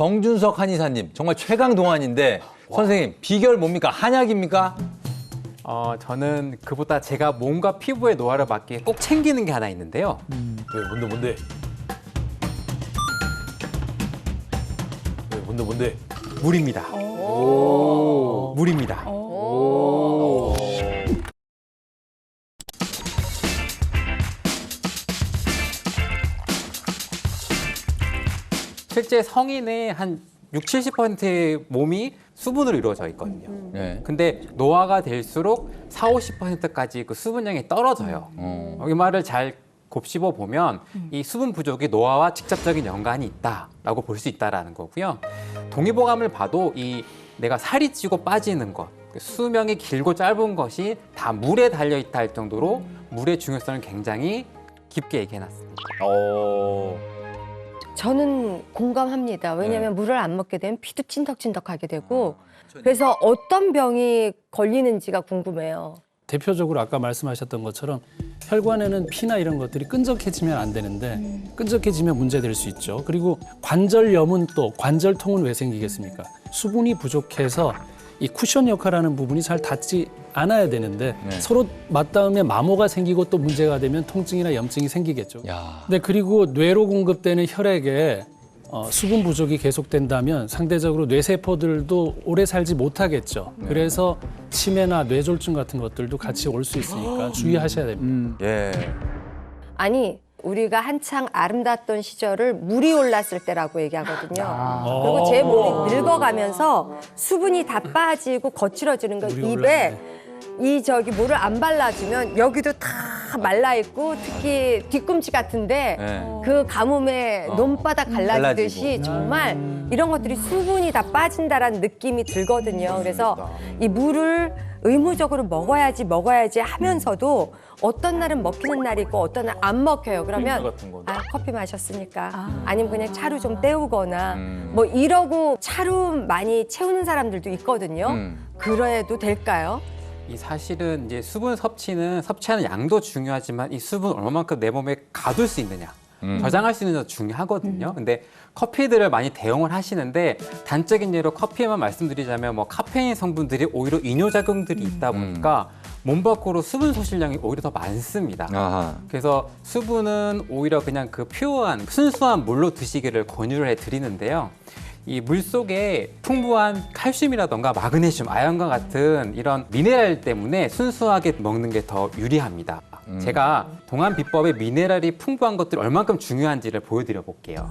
정준석 한의사님 정말 최강 동안인데 선생님 비결 뭡니까? 한약입니까? 저는 그보다 제가 몸과 피부의 노화를 막기 꼭 챙기는 게 하나 있는데요. 왜 뭔데? 왜 뭔데? 물입니다. 물입니다. 실제 성인의 한 60~70%의 몸이 수분으로 이루어져 있거든요. 네. 근데 노화가 될수록 40~50%까지 그 수분량이 떨어져요. 이 말을 잘 곱씹어 보면 이 수분 부족이 노화와 직접적인 연관이 있다라고 볼 수 있다라는 거고요. 동의보감을 봐도 이 내가 살이 찌고 빠지는 것, 수명이 길고 짧은 것이 다 물에 달려 있다 할 정도로 물의 중요성을 굉장히 깊게 얘기해놨습니다. 저는 공감합니다. 왜냐하면 물을 안 먹게 되면 피도 찐덕찐덕하게 되고 그래서 어떤 병이 걸리는지가 궁금해요. 대표적으로 아까 말씀하셨던 것처럼 혈관에는 피나 이런 것들이 끈적해지면 안 되는데 끈적해지면 문제될 수 있죠. 그리고 관절염은 또 관절통은 왜 생기겠습니까? 수분이 부족해서 이 쿠션 역할하는 부분이 잘 닿지 않아야 되는데 서로 맞닿으면 마모가 생기고 또 문제가 되면 통증이나 염증이 생기겠죠. 야. 네, 그리고 뇌로 공급되는 혈액에 수분 부족이 계속된다면 상대적으로 뇌세포들도 오래 살지 못하겠죠. 그래서 치매나 뇌졸중 같은 것들도 같이 올 수 있으니까 주의하셔야 됩니다. 예. 아니 우리가 한창 아름답던 시절을 물이 올랐을 때라고 얘기하거든요. 그리고 제 몸이 늙어가면서 수분이 다 빠지고 거칠어지는 거 물이 입에 물을 안 발라주면 여기도 다 말라 있고 특히 뒤꿈치 같은데 네. 그 가뭄에 논바닥 갈라지듯이 갈라지고. 정말 이런 것들이 수분이 다 빠진다라는 느낌이 들거든요. 그래서 이 물을 의무적으로 먹어야지 하면서도 어떤 날은 먹히는 날이 있고 어떤 날 안 먹혀요. 그러면 커피 마셨으니까 아니면 그냥 차로 좀 때우거나 뭐 이러고 차로 많이 채우는 사람들도 있거든요. 그래도 될까요? 이 사실은 이제 수분 섭취하는 양도 중요하지만 이 수분 얼마만큼 내 몸에 가둘 수 있느냐, 저장할 수 있느냐도 중요하거든요. 근데 커피들을 많이 대용을 하시는데 단적인 예로 커피에만 말씀드리자면 뭐 카페인 성분들이 오히려 이뇨작용들이 있다 보니까 몸 밖으로 수분 소실량이 오히려 더 많습니다. 아하. 그래서 수분은 오히려 그냥 그 퓨어한 순수한 물로 드시기를 권유를 해드리는데요. 이 물 속에 풍부한 칼슘이라던가 마그네슘, 아연과 같은 이런 미네랄 때문에 순수하게 먹는 게 더 유리합니다. 제가 동안 비법에 미네랄이 풍부한 것들이 얼만큼 중요한지를 보여드려 볼게요.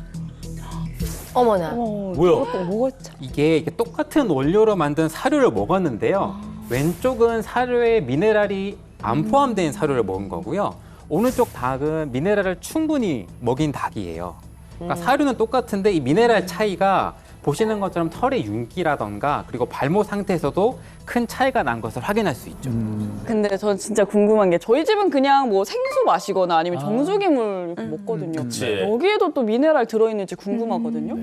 어머나. 뭐야? 이게 똑같은 원료로 만든 사료를 먹었는데요. 왼쪽은 사료에 미네랄이 안 포함된 사료를 먹은 거고요. 오른쪽 닭은 미네랄을 충분히 먹인 닭이에요. 그러니까 사료는 똑같은데 이 미네랄 차이가 보시는 것처럼 털의 윤기라던가 그리고 발모 상태에서도 큰 차이가 난 것을 확인할 수 있죠. 근데 전 진짜 궁금한 게 저희 집은 그냥 뭐 생수 마시거나 아니면 정수기물 먹거든요. 그치. 여기에도 또 미네랄 들어있는지 궁금하거든요.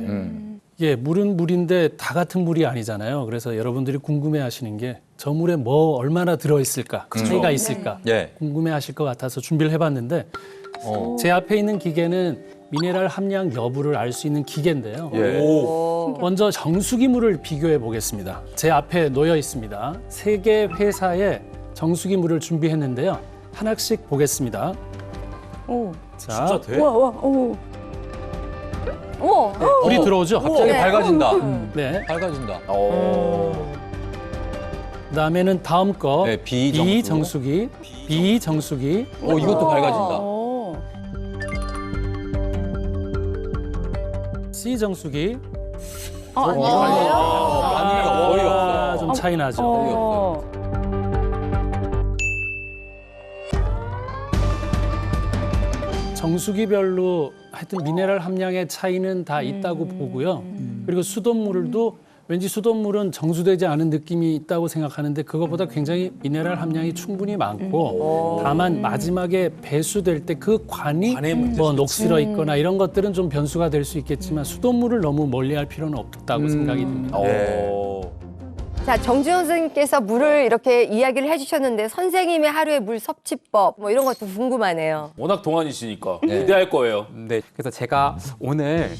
예, 물은 물인데 다 같은 물이 아니잖아요. 그래서 여러분들이 궁금해하시는 게 저 물에 뭐 얼마나 들어있을까, 차이가 있을까 예. 궁금해하실 것 같아서 준비를 해봤는데 제 앞에 있는 기계는 미네랄 함량 여부를 알 수 있는 기계인데요. 예. 먼저 정수기 물을 비교해 보겠습니다. 제 앞에 놓여 있습니다. 3개 회사의 정수기 물을 준비했는데요. 하나씩 보겠습니다. 오. 자, 진짜 돼? 우와, 오. 우와. 불이 들어오죠? 갑자기 밝아진다. 네. 밝아진다. 그다음에는 다음 거 네, 비정수기. 비정수기. 이것도 밝아진다. 오. C정수기. 반응이 어이없어. 좀 차이 나죠. 어. 정수기별로 하여튼 미네랄 함량의 차이는 다 있다고 보고요. 그리고 수돗물도 왠지 수돗물은 정수되지 않은 느낌이 있다고 생각하는데 그것보다 굉장히 미네랄 함량이 충분히 많고 다만 마지막에 배수될 때 그 관이 뭐 녹슬어 있거나 이런 것들은 좀 변수가 될 수 있겠지만 수돗물을 너무 멀리할 필요는 없다고 생각이 듭니다. 자, 정주영 선생님께서 물을 이렇게 이야기를 해주셨는데 선생님의 하루의 물 섭취법 뭐 이런 것도 궁금하네요. 워낙 동안이시니까 기대할 거예요. 네, 그래서 제가 오늘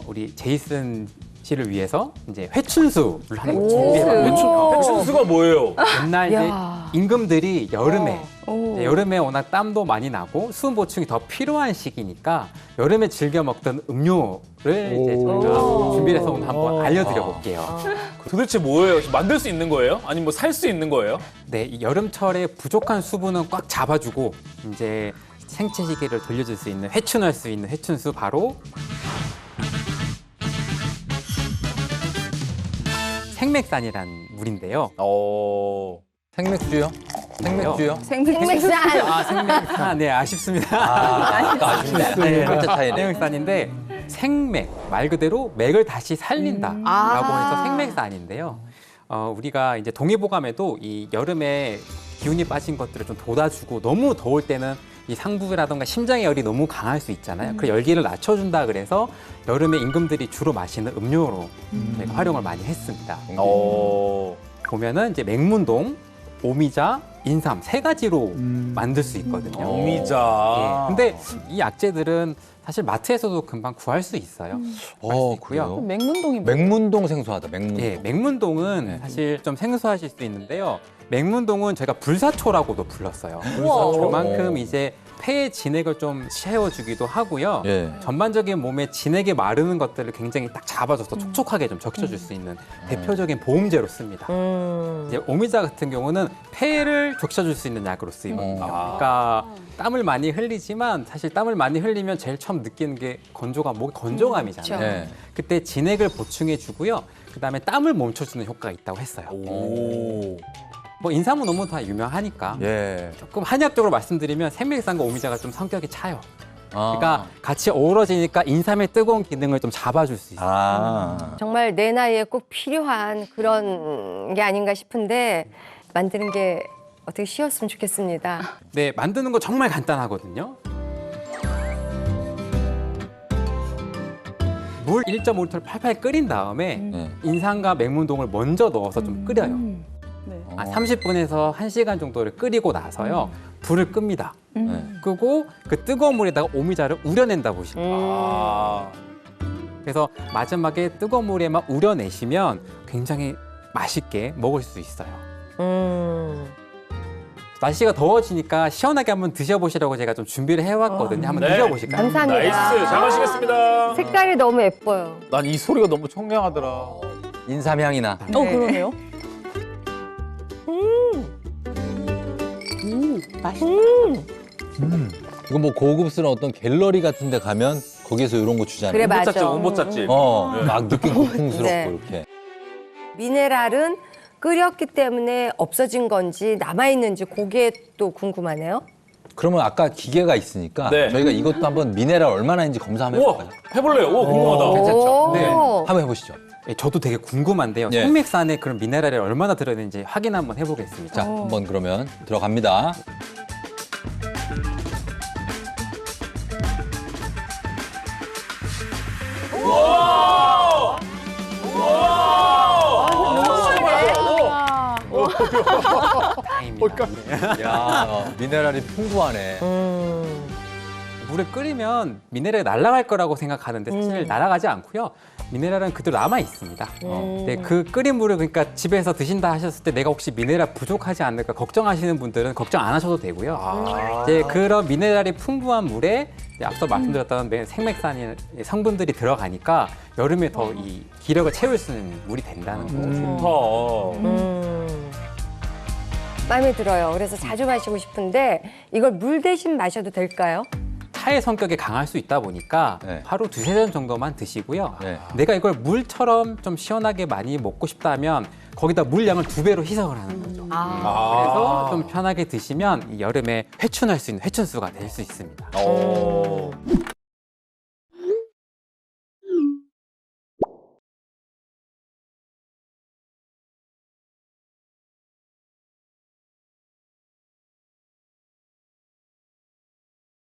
우리 제이슨 씨를 위해서 이제 회춘수를 하는 거 준비해봤거든요. 회춘수가 뭐예요? 옛날 이제 야. 임금들이 여름에 오. 이제 여름에 워낙 땀도 많이 나고 수분 보충이 더 필요한 시기니까 여름에 즐겨 먹던 음료를 이제 저희가 준비를 해서 오늘 한번 알려드려 볼게요. 도대체 뭐예요? 만들 수 있는 거예요? 아니면 뭐 살 수 있는 거예요? 네, 이 여름철에 부족한 수분은 꽉 잡아주고 이제 생체 시계를 돌려줄 수 있는 회춘할 수 있는 회춘수 바로 생맥산이란 물인데요. 생맥주요? 생맥주요? 생맥산. 아, 생맥산. 네, 아쉽습니다. 아까 아쉽네. 네, 글자 차이네. 생맥산인데 생맥 말 그대로 맥을 다시 살린다라고 해서 생맥산인데요. 우리가 이제 동의보감에도 이 여름에 기운이 빠진 것들을 좀 돋아주고 너무 더울 때는 이 상부라던가 심장의 열이 너무 강할 수 있잖아요. 그 열기를 낮춰준다 그래서 여름에 임금들이 주로 마시는 음료로 저희가 활용을 많이 했습니다. 보면은 이제 맹문동, 오미자, 인삼 세 가지로 만들 수 있거든요. 오미자. 예, 근데 이 약재들은 사실 마트에서도 금방 구할 수 있어요. 그래요? 맹문동이 뭐? 맹문동 생소하다. 맹문동. 예, 맹문동은 사실 좀 생소하실 수 있는데요. 맹문동은 저희가 불사초라고도 불렀어요. 그만큼 이제 폐의 진액을 좀 채워주기도 하고요. 예. 전반적인 몸에 진액이 마르는 것들을 굉장히 딱 잡아줘서 촉촉하게 좀 적셔줄 수 있는 대표적인 보험제로 씁니다. 이제 오미자 같은 경우는 폐를 적셔줄 수 있는 약으로 쓰이거든요. 그러니까 땀을 많이 흘리지만 사실 땀을 많이 흘리면 제일 처음 느끼는 게 건조감, 목이 건조감이잖아요. 네. 그때 진액을 보충해 주고요. 그다음에 땀을 멈춰주는 효과가 있다고 했어요. 뭐 인삼은 너무 다 유명하니까 예. 조금 한의학적으로 말씀드리면 생맥산과 오미자가 좀 성격이 차요. 아. 그러니까 같이 어우러지니까 인삼의 뜨거운 기능을 좀 잡아줄 수 있어요. 정말 내 나이에 꼭 필요한 그런 게 아닌가 싶은데 만드는 게 어떻게 쉬웠으면 좋겠습니다. 네, 만드는 거 정말 간단하거든요. 물 1.5리터를 팔팔 끓인 다음에 네. 인삼과 맹문동을 먼저 넣어서 좀 끓여요. 네. 30분에서 1시간 정도를 끓이고 나서요. 불을 끕니다. 네. 끄고 그 뜨거운 물에다가 오미자를 우려낸다 보시면 돼요. 그래서 마지막에 뜨거운 물에만 우려내시면 굉장히 맛있게 먹을 수 있어요. 날씨가 더워지니까 시원하게 한번 드셔보시라고 제가 좀 준비를 해왔거든요. 한번 네. 드셔보실까요? 감사합니다. 나이스. 잘 마시겠습니다. 색깔이 너무 예뻐요. 난 이 소리가 너무 청량하더라. 인삼향이 나. 그러네요. 이거 뭐 고급스러운 어떤 갤러리 같은 데 가면 거기에서 이런 거 주잖아요. 그래, 맞아. 홍보짝집. 막 느낌 고풍스럽고 네. 이렇게. 미네랄은 끓였기 때문에 없어진 건지 남아있는지 그게 또 궁금하네요. 그러면 아까 기계가 있으니까 네. 저희가 이것도 한번 미네랄 얼마나 있는지 검사 한번 우와, 해볼까요? 해볼래요? 우와, 궁금하다. 괜찮죠? 네. 한번 해보시죠. 예, 저도 되게 궁금한데요. 예. 생맥산에 그런 미네랄이 얼마나 들어있는지 확인 한번 해보겠습니다. 자, 한번 그러면 들어갑니다. 다행입니다. 야, 미네랄이 풍부하네. 물을 끓이면 미네랄이 날아갈 거라고 생각하는데 사실 날아가지 않고요. 미네랄은 그대로 남아 있습니다. 네, 그 끓인 물을 그러니까 집에서 드신다 하셨을 때 내가 혹시 미네랄 부족하지 않을까 걱정하시는 분들은 걱정 안 하셔도 되고요. 이제 그런 미네랄이 풍부한 물에 이제 앞서 말씀드렸던 생맥산의 성분들이 들어가니까 여름에 더 이 기력을 채울 수 있는 물이 된다는 거. 마음에 들어요. 그래서 자주 마시고 싶은데 이걸 물 대신 마셔도 될까요? 차의 성격이 강할 수 있다 보니까 네. 하루 두세 잔 정도만 드시고요. 네. 내가 이걸 물처럼 좀 시원하게 많이 먹고 싶다면 거기다 물량을 2배로 희석을 하는 거죠. 그래서 좀 편하게 드시면 이 여름에 회춘할 수 있는 회춘수가 될 수 있습니다.